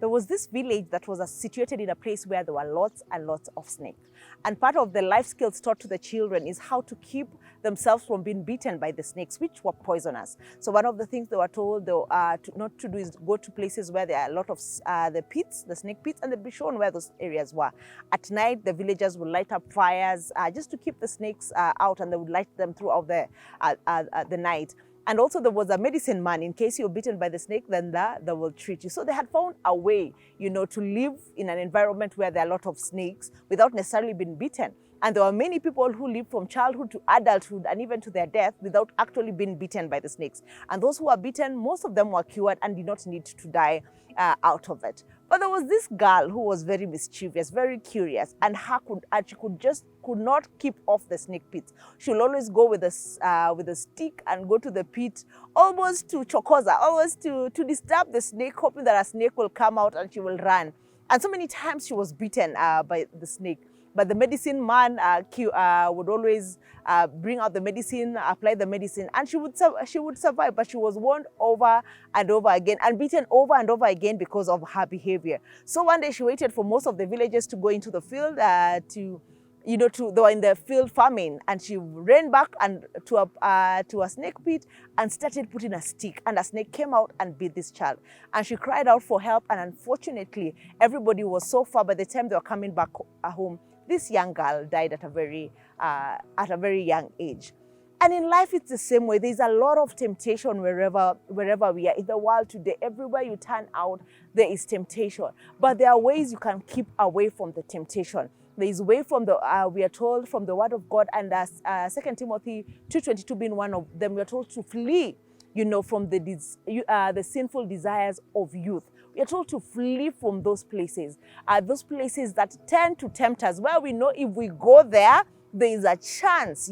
there was this village that was situated in a place where there were lots and lots of snakes. And part of the life skills taught to the children is how to keep themselves from being bitten by the snakes, which were poisonous. So one of the things they were told not to do is go to places where there are a lot of the pits, the snake pits, and they'd be shown where those areas were. At night, the villagers would light up fires just to keep the snakes out, and they would light them throughout the night. And also there was a medicine man. In case you're bitten by the snake, then they will treat you. So they had found a way, to live in an environment where there are a lot of snakes without necessarily being bitten. And there were many people who lived from childhood to adulthood and even to their death without actually being bitten by the snakes. And those who were bitten, most of them were cured and did not need to die out of it. But there was this girl who was very mischievous, very curious, and she could not keep off the snake pits. She will always go with a stick and go to the pit, almost to chokoza, almost to disturb the snake, hoping that a snake will come out and she will run. And so many times she was bitten by the snake. But the medicine man would always bring out the medicine, apply the medicine, and she would survive. But she was warned over and over again and beaten over and over again because of her behavior. So one day she waited for most of the villagers to go into the field they were in the field farming, and she ran back to a snake pit and started putting a stick, and a snake came out and bit this child. And she cried out for help, and unfortunately, everybody was so far. By the time they were coming back home, this young girl died at a very young age. And in life, it's the same way. There's a lot of temptation wherever we are in the world today. Everywhere you turn out, there is temptation. But there are ways you can keep away from the temptation. There is a way we are told from the Word of God, and 2 Timothy 2:22 being one of them, we are told to flee, from the sinful desires of youth. We are told to flee from those places that tend to tempt us, where we know if we go there, there is a chance,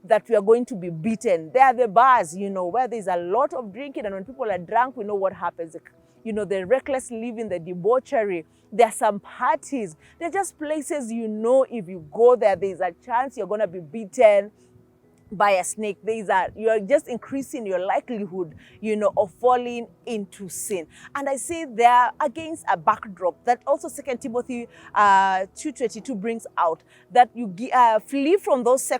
that we are going to be beaten. There are the bars, where there's a lot of drinking, and when people are drunk, we know what happens. The reckless living, the debauchery. There are some parties. They're just places, if you go there, there's a chance you're going to be beaten by a snake. You are just increasing your likelihood, of falling into sin. And I say there against a backdrop that also 2 Timothy 2:22 brings out, that you flee from those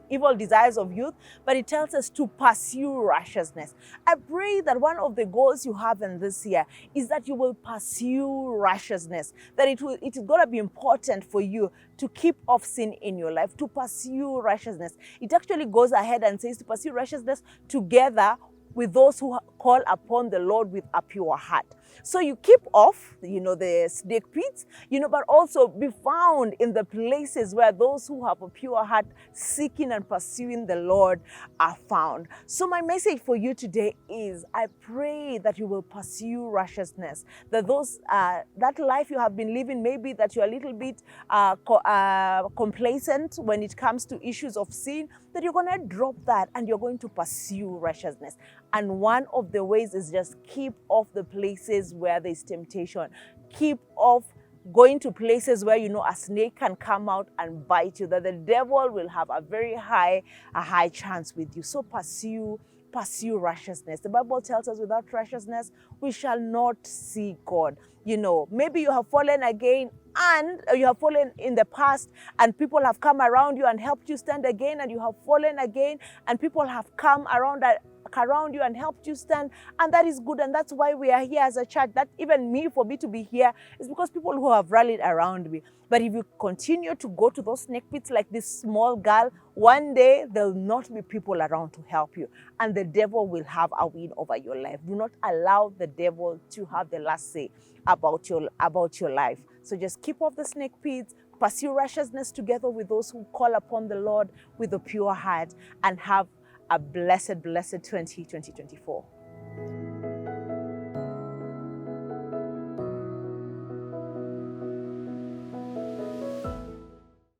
evil desires of youth, but it tells us to pursue righteousness. I pray that one of the goals you have in this year is that you will pursue righteousness, that it is going to be important for you to keep off sin in your life, to pursue righteousness. It actually goes ahead and says to pursue righteousness together with those who call upon the Lord with a pure heart. So you keep off, the snake pits, but also be found in the places where those who have a pure heart seeking and pursuing the Lord are found. So my message for you today is, I pray that you will pursue righteousness, that that life you have been living, maybe that you're a little bit complacent when it comes to issues of sin, that you're going to drop that and you're going to pursue righteousness. And one of the ways is just keep off the places where there's temptation. Keep off going to places where a snake can come out and bite you, that the devil will have a high chance with you. So pursue righteousness. The Bible tells us without righteousness, we shall not see God. Maybe you have fallen again, and you have fallen in the past, and people have come around you and helped you stand again, and you have fallen again, and people have come around you and helped you stand, and that is good. And that's why we are here as a church. That even for me to be here is because people who have rallied around me. But if you continue to go to those snake pits like this small girl, one day there'll not be people around to help you, and the devil will have a win over your life. Do not allow the devil to have the last say about your life. So just keep off the snake pits, pursue righteousness together with those who call upon the Lord with a pure heart, and have a blessed 2024.